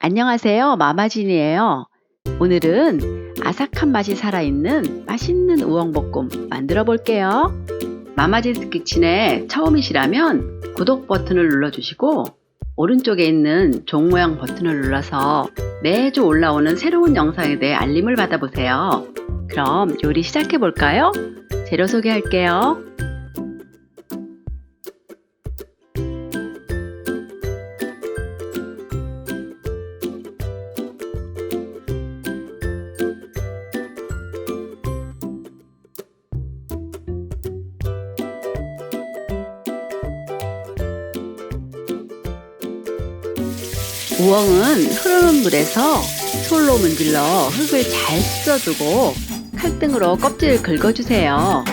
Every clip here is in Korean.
안녕하세요. 마마진이에요. 오늘은 아삭한 맛이 살아있는 맛있는 우엉볶음 만들어 볼게요. 마마진 키친에 처음이시라면 구독 버튼을 눌러주시고 오른쪽에 있는 종 모양 버튼을 눌러서 매주 올라오는 새로운 영상에 대해 알림을 받아보세요. 그럼 요리 시작해 볼까요? 재료 소개할게요. 우엉은 흐르는 물에서 솔로 문질러 흙을 잘 씻어주고 칼등으로 껍질을 긁어주세요.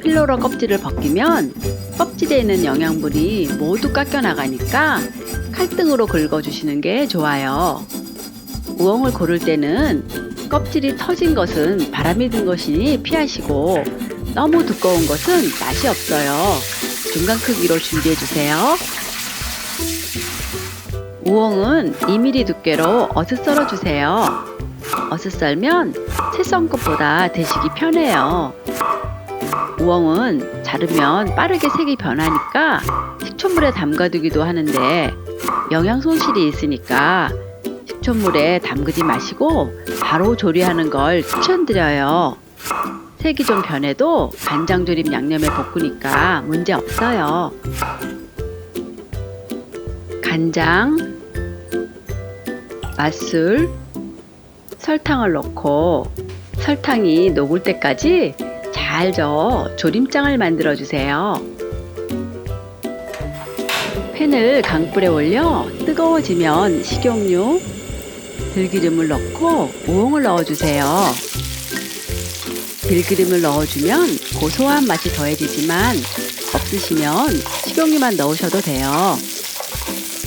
필로로 껍질을 벗기면 껍질에 있는 영양분이 모두 깎여나가니까 칼등으로 긁어주시는 게 좋아요. 우엉을 고를 때는 껍질이 터진 것은 바람이 든 것이니 피하시고 너무 두꺼운 것은 맛이 없어요. 중간 크기로 준비해주세요. 우엉은 2mm 두께로 어슷 썰어주세요. 어슷 썰면 채 썬 것보다 드시기 편해요. 우엉은 자르면 빠르게 색이 변하니까 식초물에 담가두기도 하는데 영양 손실이 있으니까 식초물에 담그지 마시고 바로 조리하는 걸 추천드려요. 색이 좀 변해도 간장조림 양념에 볶으니까 문제 없어요. 간장, 맛술, 설탕을 넣고 설탕이 녹을 때까지 잘 저어 조림장을 만들어 주세요. 팬을 강불에 올려 뜨거워지면 식용유, 들기름을 넣고 우엉을 넣어주세요. 들기름을 넣어주면 고소한 맛이 더해지지만 없으시면 식용유만 넣으셔도 돼요.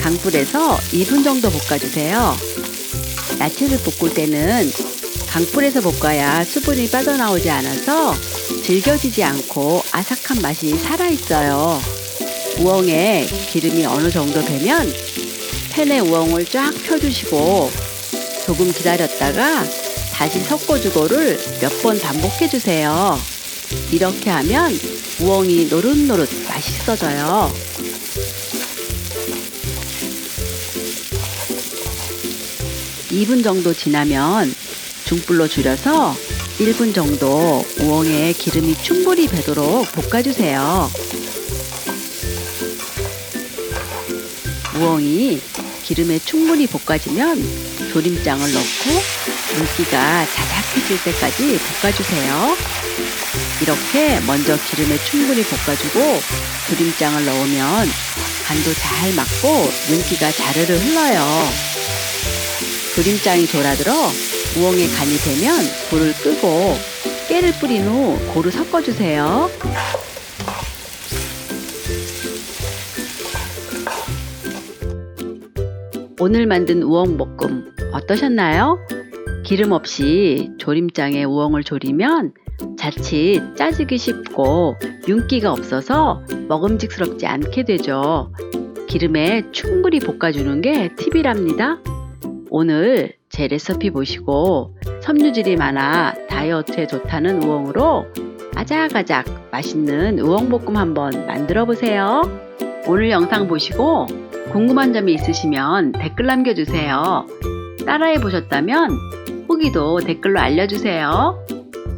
강불에서 2분 정도 볶아주세요. 야채를 볶을 때는 강불에서 볶아야 수분이 빠져나오지 않아서 질겨지지 않고 아삭한 맛이 살아있어요. 우엉에 기름이 어느 정도 배면 팬에 우엉을 쫙 펴주시고 조금 기다렸다가 다시 섞어주고를 몇 번 반복해주세요. 이렇게 하면 우엉이 노릇노릇 맛있어져요. 2분 정도 지나면 중불로 줄여서 1분 정도 우엉에 기름이 충분히 배도록 볶아주세요. 우엉이 기름에 충분히 볶아지면 조림장을 넣고 물기가 자작해질 때까지 볶아주세요. 이렇게 먼저 기름에 충분히 볶아주고 조림장을 넣으면 간도 잘 맞고 윤기가 자르르 흘러요. 조림장이 졸아들어 우엉에 간이 되면 불을 끄고 깨를 뿌린 후 고루 섞어주세요. 오늘 만든 우엉볶음 어떠셨나요? 기름 없이 조림장에 우엉을 졸이면 자칫 짜지기 쉽고 윤기가 없어서 먹음직스럽지 않게 되죠. 기름에 충분히 볶아주는 게 팁이랍니다. 오늘 제 레시피 보시고 섬유질이 많아 다이어트에 좋다는 우엉으로 아작아작 맛있는 우엉볶음 한번 만들어 보세요. 오늘 영상 보시고 궁금한 점이 있으시면 댓글 남겨주세요. 따라해 보셨다면 후기도 댓글로 알려주세요.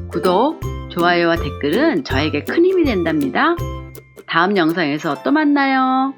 구독, 좋아요와 댓글은 저에게 큰 힘이 된답니다. 다음 영상에서 또 만나요.